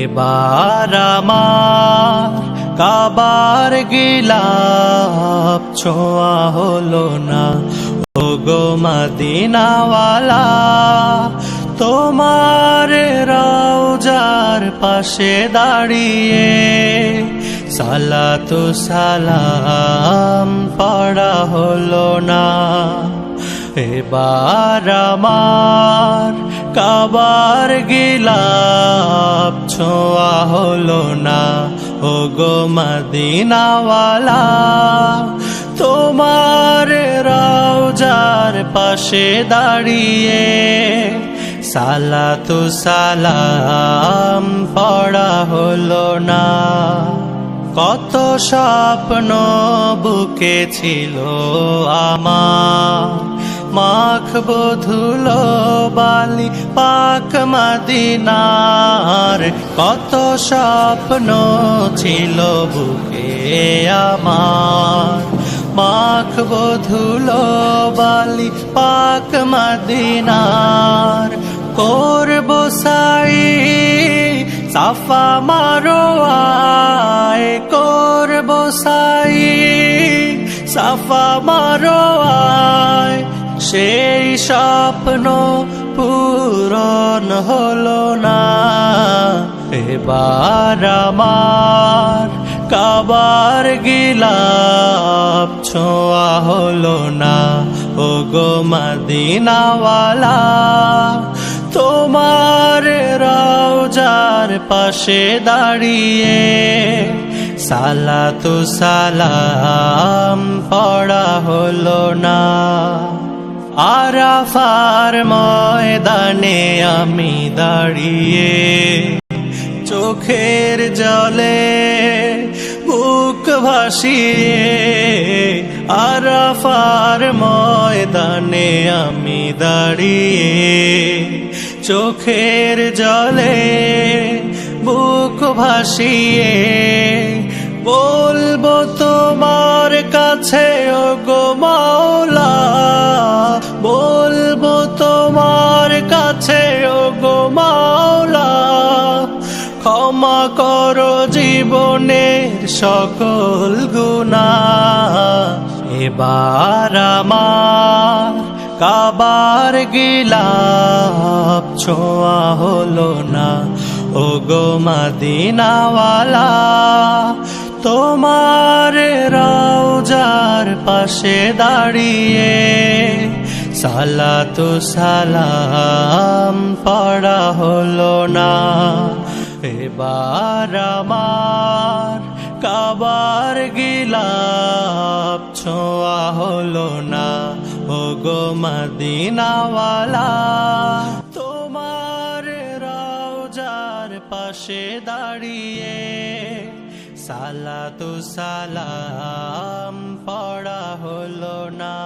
এবার আমার কাবার গিলাপ ছোঁয়া হলো না। ওগো মদিনাওয়ালা, তোমার রওজার পাশে দাঁড়িয়ে সালাতু সালাম পড়া হলো না। এবার আমার কাবার গিলাপ ছোঁয়া হলো না। ওগো মদিনাওয়ালা, তোমার রওজার পাশে দাঁড়িয়ে সালাতু সালাম পড়া হলো না। কত স্বপ্ন বুকে ছিল আমার, মাখবো ধুলো বালি পাক মদিনার। কত স্বপ্ন ছিল বুকে আমার, মাখবো ধুলো বালি পাক মদিনার। করবো সাই সাফা মারোয়ায়, করবো সাই সাফা মারোয়ায়। সেই স্বপ্ন পূরণ হলো না। এবার আমার কাবার গিলাপ ছোঁয়া হলো না। ওগো মদিনাওয়ালা, তোমার রওজার পাশে দাঁড়িয়ে সালাতু সালাম পড়া হলো না। আরাফার ময়দানে আমি দাঁড়িয়ে চোখের জলে বুক ভাসিয়ে। আরাফার ময়দানে আমি দাঁড়িয়ে চোখের জলে বুক ভাসিয়ে বলবো তোমার কাছে ওগো মাওলা, বলবো তোমার কাছে ওগো মাওলা। ক্ষমা করো জীবনের সকল গুনাহ। এবার আমার কাবার গিলাপ ছোঁয়া হলো না। ওগো মদিনাওয়ালা, তোমার রওজার পাশে দাঁড়িয়ে সালাতু সালাম পড়া হলো না। এবার আমার কাবার গিলাপ ছোঁয়া হলো না। ওগো মদিনাওয়ালা, তোমার রওজার পাশে দাঁড়িয়ে সালাতু সালাম পড়া হলো না।